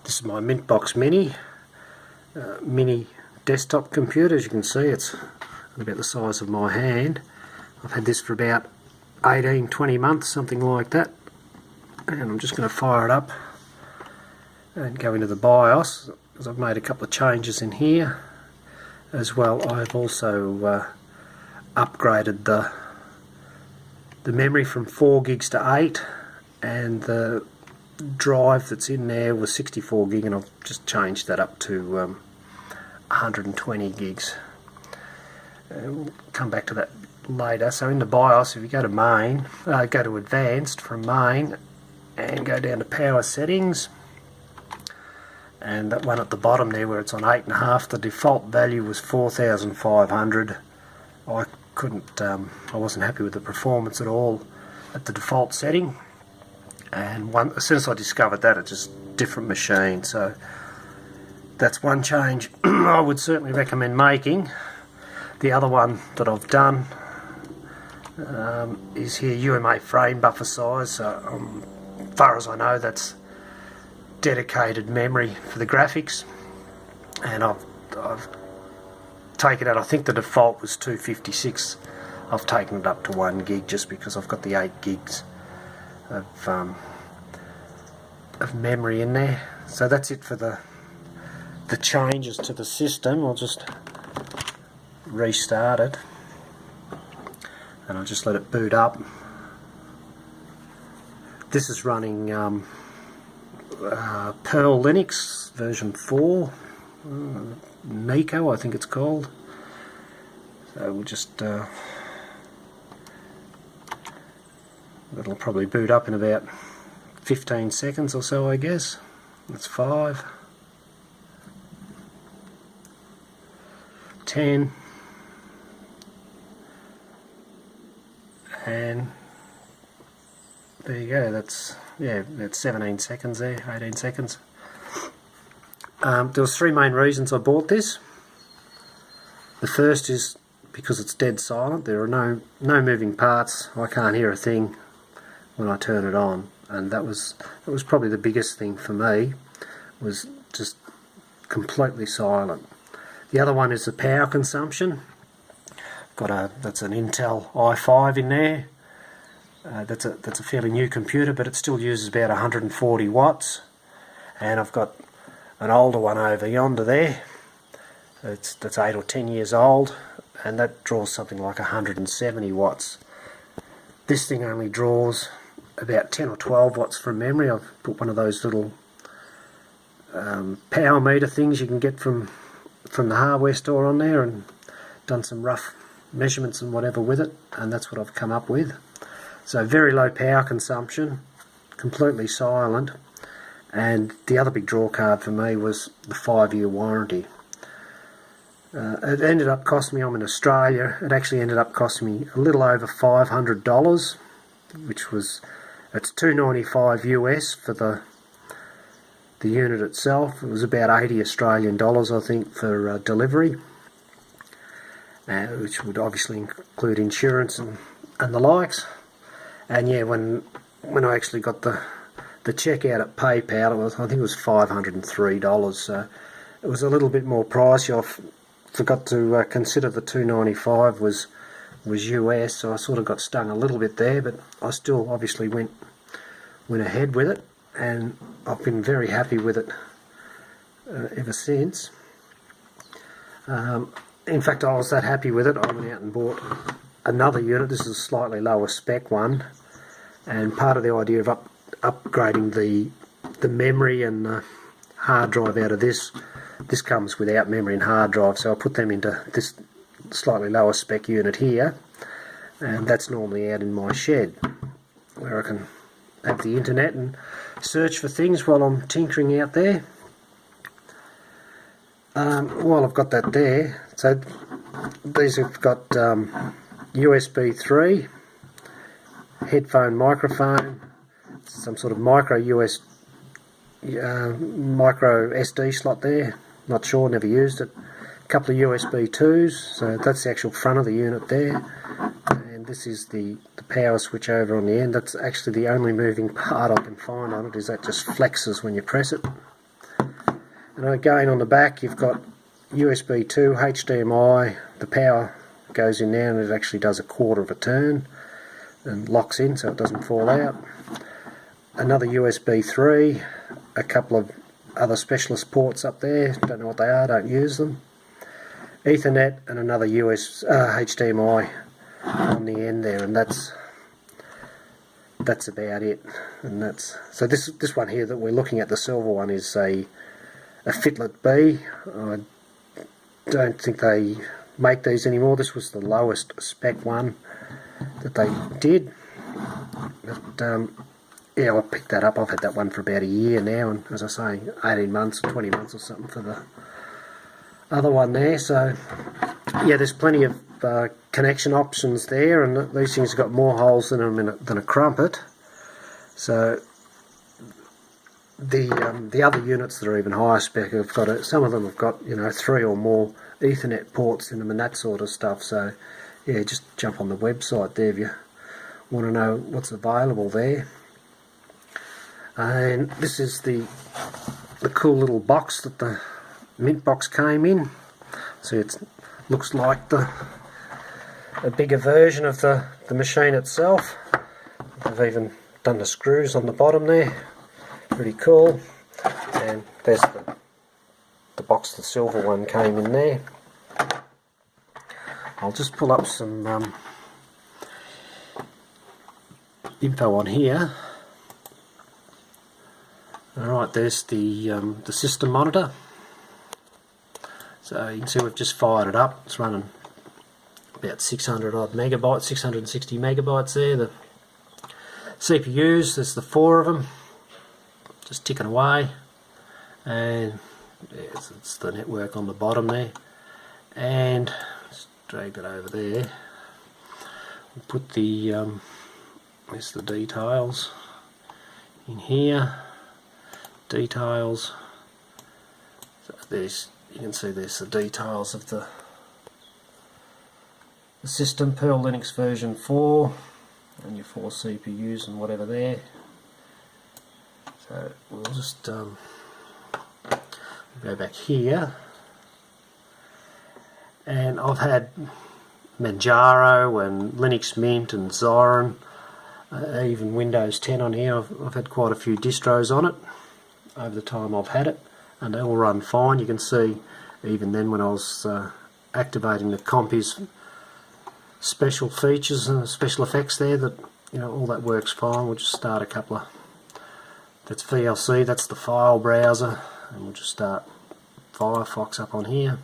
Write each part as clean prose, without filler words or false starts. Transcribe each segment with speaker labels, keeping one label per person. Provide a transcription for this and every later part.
Speaker 1: This is my MintBox Mini, mini desktop computer. As you can see, it's about the size of my hand. I've had this for about 18-20 months, something like that. And I'm just going to fire it up and go into the BIOS, because I've made a couple of changes in here. As well, I've also upgraded the memory from 4 gigs to 8, and the drive that's in there was 64 gig, and I've just changed that up to 120 gigs. We'll come back to that later. So in the BIOS, if you go to main, go to advanced from main and go down to power settings, and that one at the bottom there where it's on 8.5, the default value was 4,500. I wasn't happy with the performance at all at the default setting, and as soon as I discovered that, it's just a different machine. So that's one change I would certainly recommend making. The other one that I've done is here, UMA frame buffer size. So as far as I know, that's dedicated memory for the graphics, and I've taken it. I think the default was 256. I've taken it up to 1 gig just because I've got the 8 gigs of memory in there. So that's it for the changes to the system. I'll just restart it, and I'll just let it boot up. This is running Perl Linux version 4, Nico I think it's called. So we'll just it'll probably boot up in about 15 seconds or so, I guess. That's 5, 10, and there you go. That's 17 seconds there, 18 seconds. There was 3 main reasons I bought this. The first is because it's dead silent. There are no moving parts. I can't hear a thing when I turn it on, and that was probably the biggest thing for me, was just completely silent. The other one is the power consumption. That's an Intel i5 in there. That's a fairly new computer, but it still uses about 140 watts. And I've got an older one over yonder there. That's 8 or 10 years old, and that draws something like 170 watts. This thing only draws about 10 or 12 watts from memory. I've put one of those little power meter things you can get from the hardware store on there, and done some rough measurements and whatever with it, and that's what I've come up with. So very low power consumption, completely silent, and the other big draw card for me was the 5-year warranty. It ended up costing me, I'm in Australia, it actually ended up costing me a little over $500, it's $295 US for the unit itself. It was about 80 Australian dollars, I think, for delivery, which would obviously include insurance and the likes. And yeah, when I actually got the check out at PayPal, I think it was $503, so it was a little bit more pricey. I forgot to consider the $295 was US, so I sort of got stung a little bit there, but I still obviously went ahead with it, and I've been very happy with it ever since. In fact, I was that happy with it, I went out and bought another unit. This is a slightly lower spec one, and part of the idea of upgrading the memory and the hard drive out of this comes without memory and hard drive, so I put them into this slightly lower spec unit here, and that's normally out in my shed where I can have the internet and search for things while I'm tinkering out there. While I've got that there, so these have got USB 3, headphone microphone, some sort of micro SD slot there, not sure, never used it, a couple of USB 2s, so that's the actual front of the unit there, and this is the power switch over on the end. That's actually the only moving part I can find on it, is that just flexes when you press it. And again on the back you've got USB 2, HDMI, the power goes in there and it actually does a quarter of a turn and locks in so it doesn't fall out. Another USB 3, a couple of other specialist ports up there, don't know what they are, don't use them. Ethernet and another HDMI on the end there, and that's about it. And that's so this one here that we're looking at, the silver one, is a Fitlet B. I don't think they make these anymore. This was the lowest spec one that they did. But yeah, I picked that up. I've had that one for about a year now, and as I say, 18 months or 20 months or something for the other one there. So yeah, there's plenty of connection options there, and these things have got more holes in them than a crumpet. So the other units that are even higher spec have got some of them have got 3 or more Ethernet ports in them and that sort of stuff. So yeah, just jump on the website there if you want to know what's available there. And this is the cool little box that the MintBox came in. See, it looks like a bigger version of the machine itself. They've even done the screws on the bottom there. Pretty cool. And there's the box the silver one came in there. I'll just pull up some info on here. Alright, there's the system monitor. So you can see we've just fired it up. It's running about 600 odd megabytes, 660 megabytes there. The CPUs, there's the 4 of them, just ticking away, and yeah, it's the network on the bottom there. And let's drag that over there. We'll put there's the details in here. Details. So you can see there's the details of the system, Perl Linux version 4, and your 4 CPUs and whatever there. So we'll just go back here, and I've had Manjaro and Linux Mint and Zorin, even Windows 10 on here. I've had quite a few distros on it over the time I've had it, and they all run fine. You can see even then when I was activating the Compy's special features and special effects there, that all that works fine. We'll just start a couple of, that's VLC, that's the file browser, and we'll just start Firefox up on here.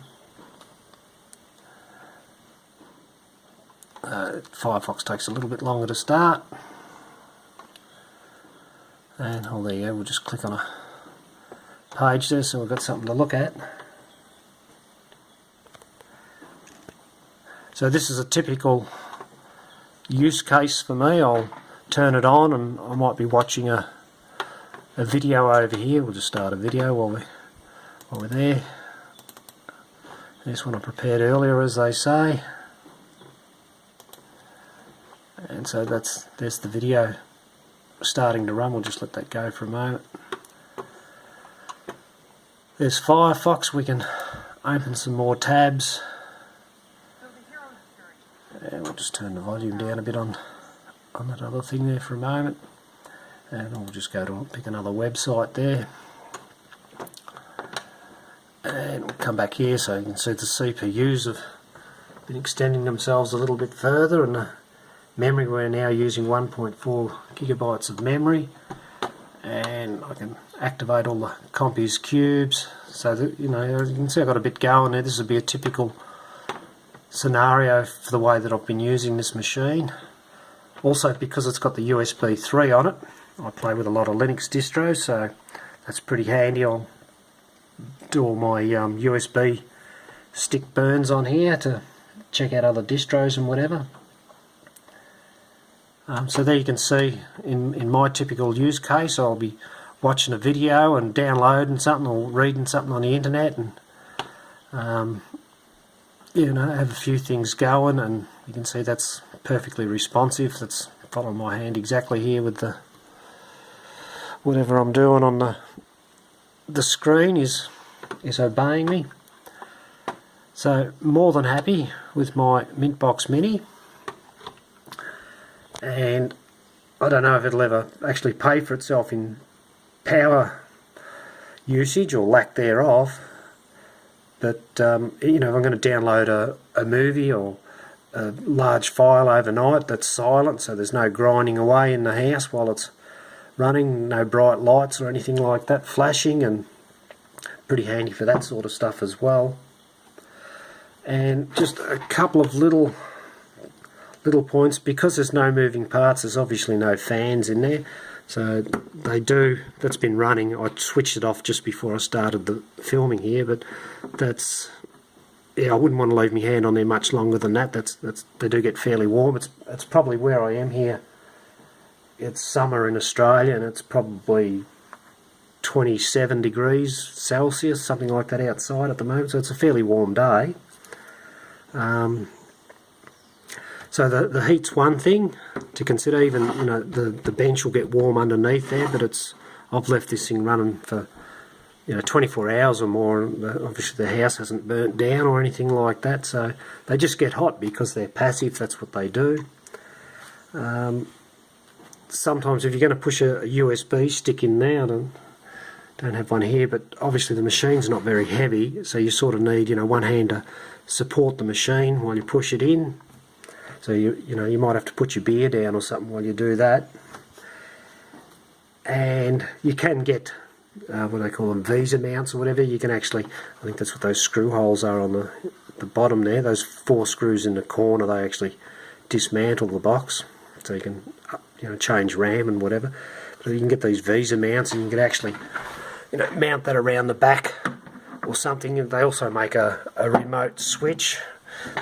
Speaker 1: Firefox takes a little bit longer to start, and oh, there you go, we'll just click on a page there so we've got something to look at. So this is a typical use case for me. I'll turn it on and I might be watching a video over here. We'll just start a video while we're there. This one I prepared earlier, as they say. And so there's the video starting to run. We'll just let that go for a moment. There's Firefox. We can open some more tabs. And we'll just turn the volume down a bit on that other thing there for a moment. And we'll just go to pick another website there. And we'll come back here so you can see the CPUs have been extending themselves a little bit further, and the memory, we're now using 1.4 gigabytes of memory. And I can activate all the Compy's cubes, so that you can see I've got a bit going there. This would be a typical scenario for the way that I've been using this machine. Also, because it's got the USB 3 on it, I play with a lot of Linux distros, so that's pretty handy. I'll do all my USB stick burns on here to check out other distros and whatever. So there you can see in my typical use case, I'll be watching a video and downloading something or reading something on the internet, and have a few things going, and you can see that's perfectly responsive. That's following my hand exactly here with the whatever I'm doing on the screen is is obeying me. So more than happy with my MintBox Mini, and I don't know if it'll ever actually pay for itself in power usage or lack thereof, but you know, if I'm going to download a movie or a large file overnight that's silent, so there's no grinding away in the house while it's running, no bright lights or anything like that flashing, and pretty handy for that sort of stuff as well. And just a couple of little points, because there's no moving parts, there's obviously no fans in there. So that's been running. I switched it off just before I started the filming here, but that's, yeah, I wouldn't want to leave my hand on there much longer than that. They do get fairly warm. It's probably where I am here. It's summer in Australia, and it's probably 27 degrees Celsius, something like that outside at the moment. So it's a fairly warm day. So the heat's one thing to consider. Even, you know, the bench will get warm underneath there, but I've left this thing running for, you know, 24 hours or more. Obviously the house hasn't burnt down or anything like that, so they just get hot because they're passive. That's what they do. Sometimes if you're going to push a USB stick in now, don't have one here, but obviously the machine's not very heavy, so you sort of need, you know, one hand to support the machine while you push it in. So you know, you might have to put your beer down or something while you do that. And you can get what they call them, Visa mounts or whatever. You can actually, I think that's what those screw holes are on the bottom there. Those 4 screws in the corner, they actually dismantle the box, so you can, you know, change RAM and whatever. So you can get these Visa mounts, and you can actually, you know, mount that around the back or something. They also make a remote switch.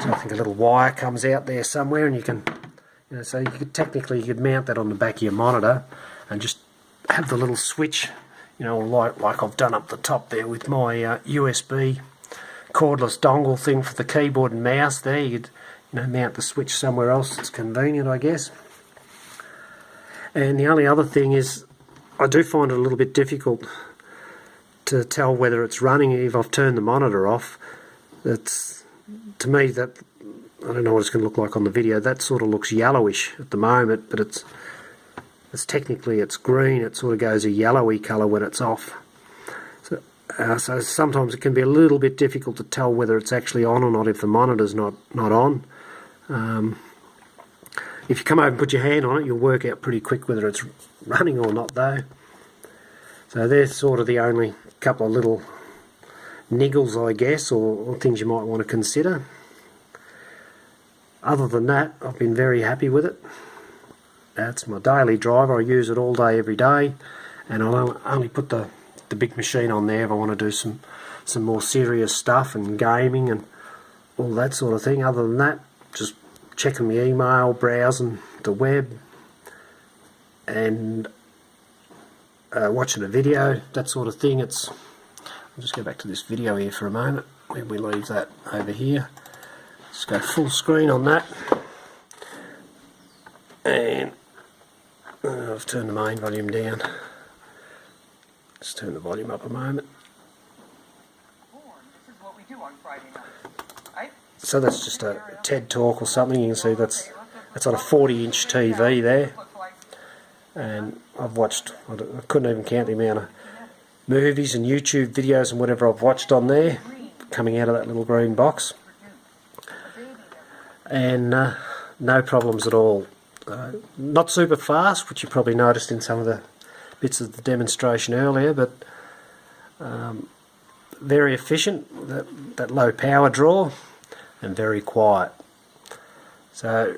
Speaker 1: So I think a little wire comes out there somewhere, and you can, you know, so you could mount that on the back of your monitor and just have the little switch, you know, like I've done up the top there with my USB cordless dongle thing for the keyboard and mouse there. You could, you know, mount the switch somewhere else that's convenient, I guess. And the only other thing is, I do find it a little bit difficult to tell whether it's running if I've turned the monitor off. That's, to me, that, I don't know what it's going to look like on the video, that sort of looks yellowish at the moment, but it's technically it's green. It sort of goes a yellowy colour when it's off. So sometimes it can be a little bit difficult to tell whether it's actually on or not if the monitor's not on. If you come over and put your hand on it, you'll work out pretty quick whether it's running or not though. So there's sort of the only couple of little niggles, I guess, or things you might want to consider. Other than that, I've been very happy with it. That's my daily driver. I use it all day, every day, and I'll only put the big machine on there if I want to do some more serious stuff and gaming and all that sort of thing. Other than that, just checking my email, browsing the web, and watching a video, that sort of thing. I'll just go back to this video here for a moment. Maybe we leave that over here. Just go full screen on that, and I've turned the main volume down. Let's turn the volume up a moment. So that's just a TED Talk or something. You can see that's on a 40-inch TV there, and I've watched, I couldn't even count the amount of movies and YouTube videos and whatever I've watched on there coming out of that little green box, and no problems at all. Not super fast, which you probably noticed in some of the bits of the demonstration earlier, but very efficient, that low power draw, and very quiet. So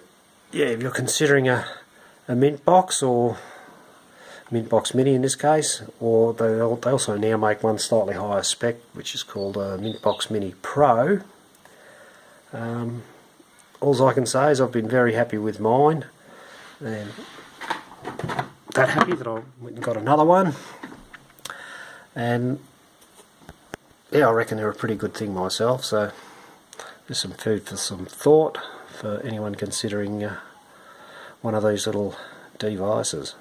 Speaker 1: yeah, if you're considering a MintBox or MintBox Mini in this case, or they also now make one slightly higher spec, which is called a MintBox Mini Pro. All I can say is I've been very happy with mine, and that happy that I went and got another one. And yeah, I reckon they're a pretty good thing myself, so there's some food for some thought for anyone considering one of these little devices.